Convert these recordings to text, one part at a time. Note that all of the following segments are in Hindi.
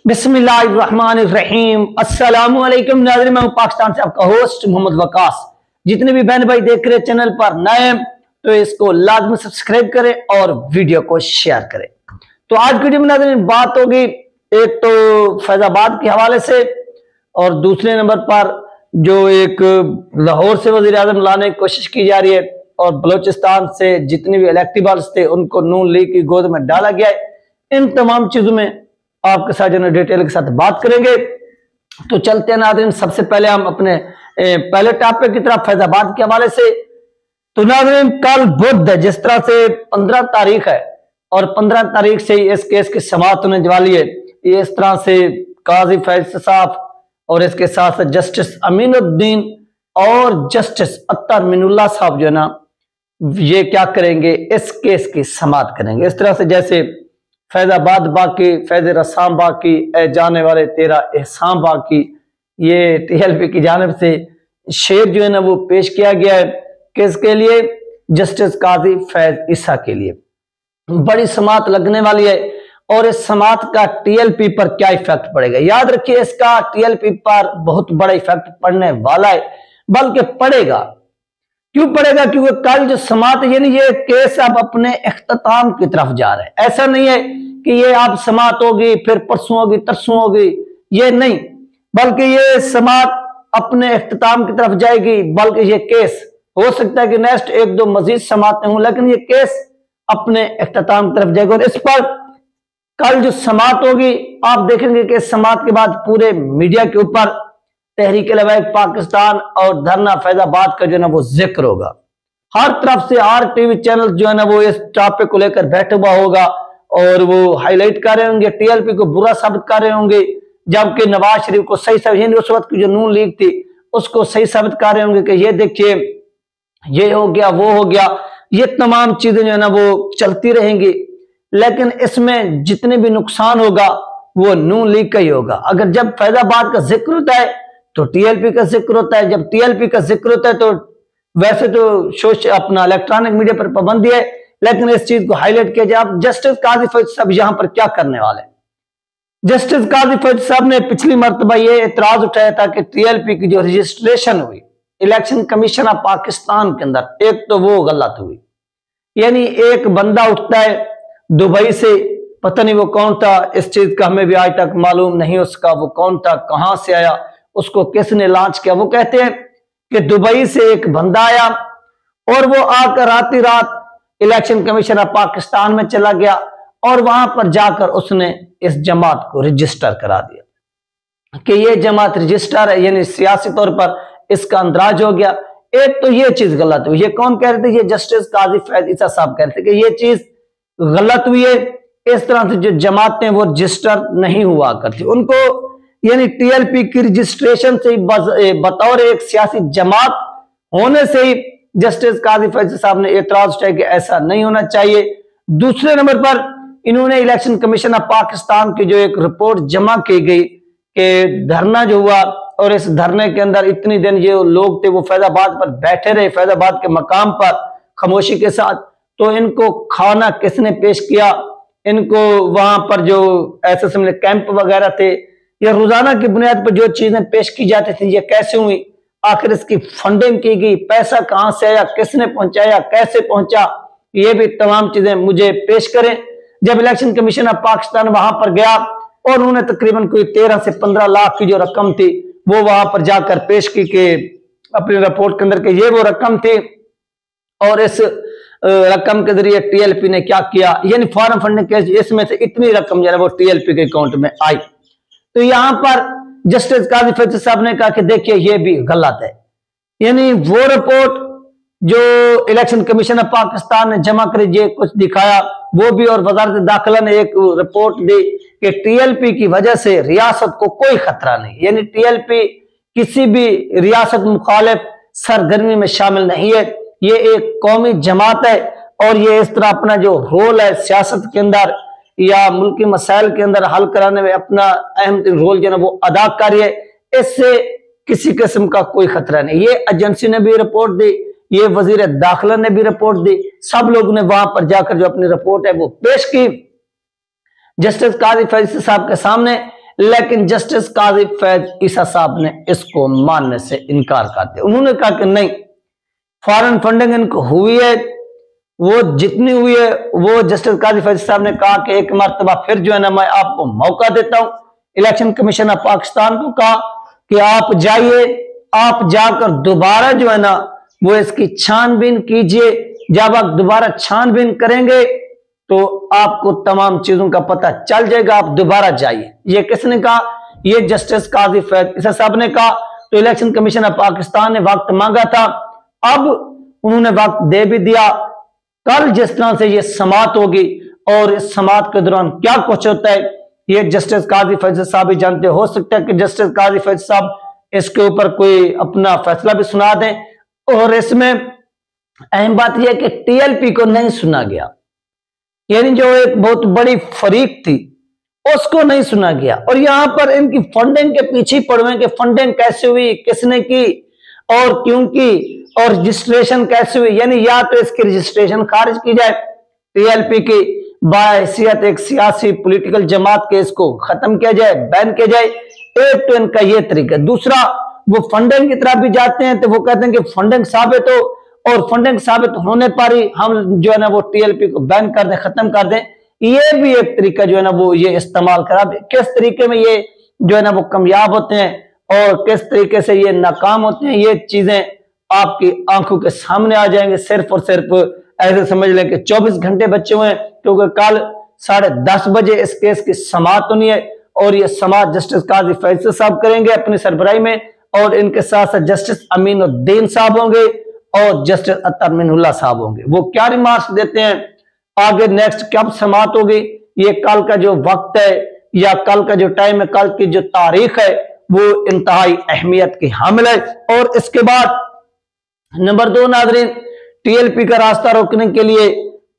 बिस्मिल्लाहिर्रहमानिर्रहीम। अस्सलामुअलैकुम नाज़रीन, मैं पाकिस्तान से आपका होस्ट मोहम्मद वकास। जितने भी बहन भाई देख रहे चैनल पर नए तो इसको लाजमी सब्सक्राइब करें और वीडियो को शेयर करें। तो आज की वीडियो में नाज़रीन बात होगी एक तो फैजाबाद के हवाले से, और दूसरे नंबर पर जो एक लाहौर से वज़ीर आज़म लाने की कोशिश की जा रही है और बलूचिस्तान से जितने भी इलेक्टेबल्स थे उनको नून लीग की गोद में डाला गया है। इन तमाम चीजों में आपके साथ जो डिटेल के साथ बात करेंगे। तो चलते हैं नाज़रीन, सबसे पहले हम अपने पहले टॉपिक की तरफ फैजाबाद के हवाले से। तो नाज़रीन कल बुध है, जिस तरह से 15 तारीख है और 15 तारीख से इस केस की समाअत होने वाली है। ये इस तरह से काजी फैज साहब और इसके साथ साथ जस्टिस अमीनुद्दीन और जस्टिस अत्तर मिनुल्लाह साहब जो है ना, ये क्या करेंगे, इस केस की समाअत करेंगे। इस तरह से जैसे फैजाबाद बाकी, फैज रसाम बाकी, जाने वाले तेरा एहसान बाकी, ये टीएलपी की जानिब से शेर जो है ना वो पेश किया गया है। किसके लिए? जस्टिस काजी फैज ईसा के लिए। बड़ी समाअत लगने वाली है और इस समाअत का टीएलपी पर क्या इफेक्ट पड़ेगा, याद रखिए इसका टीएलपी पर बहुत बड़ा इफेक्ट पड़ने वाला है, बल्कि पड़ेगा। क्यों पड़ेगा? क्योंकि कल जो समाअत यानी ये केस अब अपने इख्तिताम की तरफ जा रहे हैं। ऐसा नहीं है कि ये आप समाअत होगी फिर परसों होगी तरसों होगी, ये नहीं, बल्कि ये समाअत अपने इख्तिताम की तरफ जाएगी। बल्कि ये केस हो सकता है कि नेक्स्ट एक दो मजीद समाअतें हों, लेकिन ये केस अपने इख्तिताम की तरफ जाएगा। और इस पर कल जो समाअत होगी आप देखेंगे कि समाअत के बाद पूरे मीडिया के ऊपर तहरीक-ए-लवाइक पाकिस्तान और धरना फैजाबाद का जो है ना वो जिक्र होगा। हर तरफ से हर टीवी चैनल जो है ना वो इस टॉपिक को लेकर बैठा हुआ होगा और वो हाईलाइट कर रहे होंगे, टीएलपी को बुरा साबित कर रहे होंगे, जबकि नवाज शरीफ को सही साबित, उस वक्त की जो नून लीग थी उसको सही साबित कर रहे होंगे कि ये देखिए ये हो गया वो हो गया। ये तमाम चीजें जो है ना वो चलती रहेंगी, लेकिन इसमें जितने भी नुकसान होगा वो नून लीग का ही होगा। अगर जब फैजाबाद का जिक्र होता है तो टीएलपी का जिक्र होता है, जब टीएलपी का जिक्र होता है तो वैसे तो अपना इलेक्ट्रॉनिक मीडिया पर पाबंदी है, लेकिन इस चीज को हाईलाइट किया जाए। जस्टिस काजी फैज साहब यहां पर क्या करने वाले? जस्टिस काजी फैज साहब ने पिछली मर्तबा ये एतराज उठाया था कि टीएलपी की जो रजिस्ट्रेशन हुई इलेक्शन कमीशन ऑफ पाकिस्तान के अंदर, एक तो वो गलत हुई। यानी एक बंदा उठता है दुबई से, पता नहीं वो कौन था, इस चीज का हमें भी आज तक मालूम नहीं उसका वो कौन था, कहां से आया, उसको किसने लॉन्च किया। वो कहते हैं कि दुबई से एक बंदा आया और वो आकर रात ही रात इलेक्शन कमीशन ऑफ पाकिस्तान में चला गया और वहां पर जाकर उसने इस जमात को रजिस्टर करा दिया कि ये जमात रजिस्टर है, यानी सियासी तौर पर इसका अंदराज हो गया। एक तो ये चीज गलत हुई। ये कौन कह रहे थे? ये जस्टिस काजी फैज ईसा साहब कह रहे थे कि ये चीज गलत हुई है। इस तरह से जो जमातें वो रजिस्टर नहीं हुआ करती, उनको यानी टीएलपी की रजिस्ट्रेशन से बतौर एक सियासी जमात होने से ही जस्टिस काजी फैज साहब ने एतराज उठाया कि ऐसा नहीं होना चाहिए। दूसरे नंबर पर इन्होंने इलेक्शन कमीशन ऑफ पाकिस्तान की जो एक रिपोर्ट जमा की गई कि धरना जो हुआ और इस धरने के अंदर इतनी दिन जो लोग थे वो फैजाबाद पर बैठे रहे, फैजाबाद के मकाम पर खामोशी के साथ, तो इनको खाना किसने पेश किया, इनको वहां पर जो एसएसएम कैंप वगैरह थे या रोजाना की बुनियाद पर जो चीजें पेश की जाती थी ये कैसे हुई, आखिर इसकी फंडिंग की गई, पैसा कहां से आया, किसने पहुंचाया, कैसे पहुंचा, ये भी तमाम चीजें मुझे पेश करें। जब इलेक्शन कमीशन ऑफ पाकिस्तान वहां पर गया और उन्होंने तकरीबन कोई 13 से 15 लाख की जो रकम थी वो वहां पर जाकर पेश की कि अपनी रिपोर्ट के अंदर के ये वो रकम थी और इस रकम के जरिए टीएलपी ने क्या किया, यानी फॉरेन फंडिंग के इसमें से इतनी रकम जो है वो टीएलपी के अकाउंट में आई। तो यहां पर जस्टिस काजी फैज साहब ने कहा कि देखिए ये भी गलत है। यानी वो रिपोर्ट जो इलेक्शन कमीशन ऑफ पाकिस्तान ने जमा करी ये कुछ दिखाया वो भी, और वजारत दाखिला ने एक रिपोर्ट दी कि टीएलपी की वजह से रियासत को कोई खतरा नहीं, यानी टीएलपी किसी भी रियासत मुखालिफ सरगर्मी में शामिल नहीं है, ये एक कौमी जमात है और ये इस तरह अपना जो रोल है सियासत के अंदर या मुल्की मसाइल के अंदर हल कराने में अपना अहम रोल जो है वो अदा कर रही है। इससे किसी किस्म का कोई खतरा नहीं। ये एजेंसी ने भी रिपोर्ट दी, ये वजीर दाखिला ने भी रिपोर्ट दी, सब लोगों ने वहां पर जाकर जो अपनी रिपोर्ट है वो पेश की जस्टिस काजी फैज साहब के सामने। लेकिन जस्टिस काजी फैज ईसा साहब ने इसको मानने से इनकार कर दिया। उन्होंने कहा कि नहीं, फॉरेन फंडिंग इनको हुई है, वो जितनी हुई है वो जस्टिस काजी फैज साहब ने कहा कि एक मरतबा फिर जो है ना मैं आपको मौका देता हूं। इलेक्शन कमीशन ऑफ पाकिस्तान को कहा कि आप जाइए, आप जाकर दोबारा जो है ना वो इसकी छानबीन कीजिए। जब आप दोबारा छानबीन करेंगे तो आपको तमाम चीजों का पता चल जाएगा, आप दोबारा जाइए। ये किसने कहा? ये जस्टिस काजी फैज ईसा साहब ने कहा। तो इलेक्शन कमीशन ऑफ पाकिस्तान ने वक्त मांगा था, अब उन्होंने वक्त दे भी दिया। कल जिस तरह से ये समाअत होगी और इस समाअत के दौरान क्या कुछ होता है ये जस्टिस काजी फैज साहब ही जानते। हो सकता है कि जस्टिस काजी फैज साहब इसके ऊपर कोई अपना फैसला भी सुना दें। और इसमें अहम बात यह कि टीएलपी को नहीं सुना गया, यानी जो एक बहुत बड़ी फरीक थी उसको नहीं सुना गया। और यहां पर इनकी फंडिंग के पीछे पड़े हैं कि फंडिंग कैसे हुई, किसने की और क्यों की, और रजिस्ट्रेशन कैसे हुई। यानी या तो इसकी रजिस्ट्रेशन खारिज की जाए, टीएलपी की बाहैसियत एक सियासी पॉलिटिकल जमात के इसको खत्म किया जाए, बैन किया जाए। एक तो इनका ये तरीका। दूसरा, वो फंडिंग की तरफ भी जाते हैं तो वो कहते हैं कि फंडिंग साबित हो, और फंडिंग साबित होने पर ही हम जो है ना वो टीएलपी को बैन कर दें, खत्म कर दें। ये भी एक तरीका जो है ना वो ये इस्तेमाल करा। किस तरीके में ये जो है ना वो कामयाब होते हैं और किस तरीके से ये नाकाम होते हैं, ये चीजें आपकी आंखों के सामने आ जाएंगे। सिर्फ और सिर्फ ऐसे समझ लें कि 24 घंटे बचे हुए हैं, क्योंकि कल 10:30 बजे इस केस की समाअत होनी है और ये समाअत जस्टिस काजी फैज साहब करेंगे अपनी सरबराही में, और इनके साथ साथ जस्टिस अमीनुद्दीन साहब होंगे और जस्टिस अतर मिनहुल्ला साहब होंगे। वो क्या रिमार्क्स देते हैं आगे नेक्स्ट कब समाअत होगी, ये कल का जो वक्त है या कल का जो टाइम है, कल की जो तारीख है वो इंतहाई अहमियत की हामिल है। और इसके बाद नंबर 2 नाज़रीन, टीएलपी का रास्ता रोकने के लिए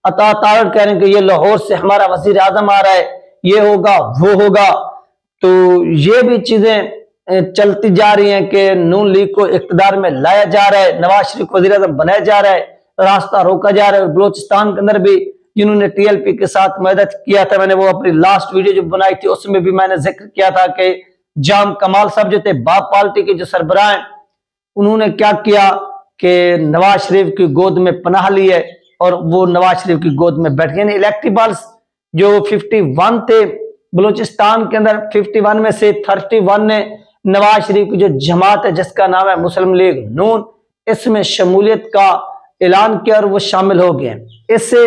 अता तारड़ कह रहे हैं कि ये लाहौर से हमारा वजीर आजम आ रहा है, ये होगा वो होगा। तो ये भी चीजें चलती जा रही हैं कि नून लीग को इख्तिदार में लाया जा रहा है, नवाज शरीफ को वजीर आजम बनाया जा रहा है, रास्ता रोका जा रहा है। बलोचिस्तान के अंदर भी जिन्होंने टीएलपी के साथ मदद किया था, मैंने वो अपनी लास्ट वीडियो जो बनाई थी उसमें भी मैंने जिक्र किया था कि जाम कमाल साहब जो थे बाप पार्टी के जो सरबराह हैं, उन्होंने क्या किया कि नवाज शरीफ की गोद में पनाह ली है और वो नवाज शरीफ की गोद में बैठ गए। इलेक्टेबल्स जो 51 थे बलूचिस्तान के अंदर, 51 में से 31 ने नवाज शरीफ की जो जमात है जिसका नाम है मुस्लिम लीग नून, इसमें शमूलियत का ऐलान किया और वो शामिल हो गए। इससे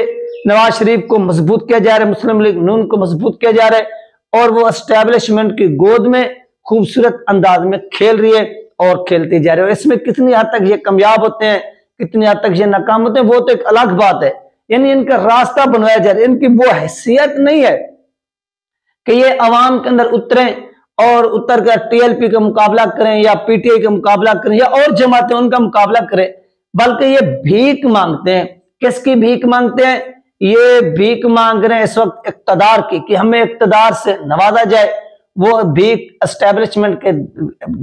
नवाज शरीफ को मजबूत किया जा रहा है, मुस्लिम लीग नून को मजबूत किया जा रहा है और वो एस्टेब्लिशमेंट की गोद में खूबसूरत अंदाज में खेल रही है और खेलती जा रही है। इसमें कितनी हद तक ये कामयाब होते हैं, कितनी हद तक ये नाकाम होते हैं, वो तो एक अलग बात है। यानी इनका रास्ता बनवाया जा रहा है, इनकी वो हैसियत नहीं है कि ये अवाम के अंदर उतरे और उतर कर टीएलपी का मुकाबला करें या पीटीआई का मुकाबला करें या और जमातें उनका मुकाबला करें, बल्कि ये भीख मांगते हैं। किसकी भीख मांगते हैं? ये भीख मांग रहे हैं इस वक्त इक्तदार की, कि हमें इक्तदार से नवाजा जाए। वो भीख एस्टेब्लिशमेंट के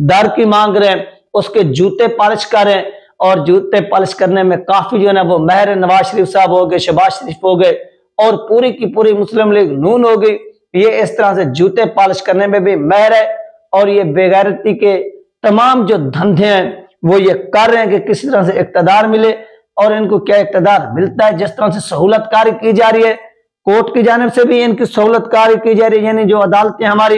दर की मांग रहे हैं, उसके जूते पॉलिश कर रहे हैं और जूते पॉलिश करने में काफी जो है ना वो महर नवाज शरीफ साहब हो गए, शहबाज शरीफ हो गए और पूरी की पूरी मुस्लिम लीग नून हो गई। ये इस तरह से जूते पॉलिश करने में भी महर है और ये बेगैरती के तमाम जो धंधे हैं वो ये कर रहे हैं कि किसी तरह से इक्तदार मिले। और इनको क्या इक्तदार मिलता है? जिस तरह से सहूलतकारी की जा रही है, कोर्ट की जानिब से भी इनकी सहूलतकारी की जा रही है, यानी जो अदालतें हमारी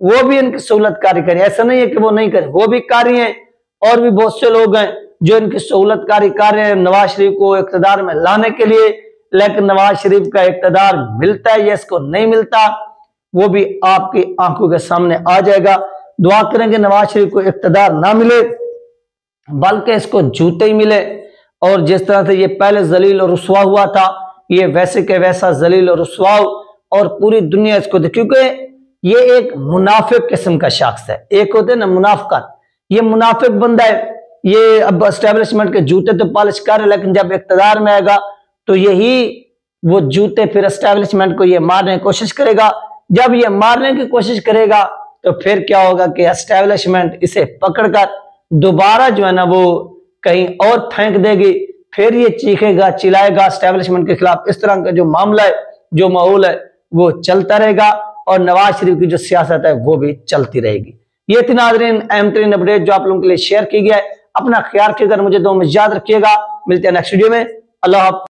वो भी इनकी सहूलतकारी करें। ऐसा नहीं है कि वो नहीं करें, वो भी कर रही हैं। और भी बहुत से लोग हैं जो इनकी सहूलतकारी कर रहे हैं नवाज शरीफ को इक्तदार में लाने के लिए, लेकिन नवाज शरीफ का इक्तदार मिलता है या इसको नहीं मिलता, वो भी आपकी आंखों के सामने आ जाएगा। दुआ करेंगे नवाज शरीफ को इक्तदार ना मिले बल्कि इसको जूते ही मिले। और जिस तरह से ये पहले जलील और रुसवा हुआ था, ये वैसे के वैसा जलील और रुसवा और पूरी दुनिया इसको दे, क्योंकि ये एक मुनाफिक किस्म का शख्स है। एक होते ना मुनाफिक, ये मुनाफिक बंदा है। ये अब एस्टेब्लिशमेंट के जूते तो पॉलिश कर, लेकिन जब इक्तदार में आएगा तो यही वो जूते फिर एस्टेब्लिशमेंट को ये मारने की कोशिश करेगा। जब ये मारने की कोशिश करेगा तो फिर क्या होगा कि एस्टेब्लिशमेंट इसे पकड़कर दोबारा जो है ना वो कहीं और फेंक देगी। फिर ये चीखेगा, चिल्लाएगा एस्टेब्लिशमेंट के खिलाफ। इस तरह का जो मामला है, जो माहौल है, वो चलता रहेगा और नवाज शरीफ की जो सियासत है वो भी चलती रहेगी। ये थी नाज़रीन अहम तरीन अपडेट जो आप लोगों के लिए शेयर की गई है। अपना ख्याल रखिएगा, मुझे दुआ में याद रखिएगा। मिलते हैं नेक्स्ट वीडियो में। अल्लाह हाफ़िज़।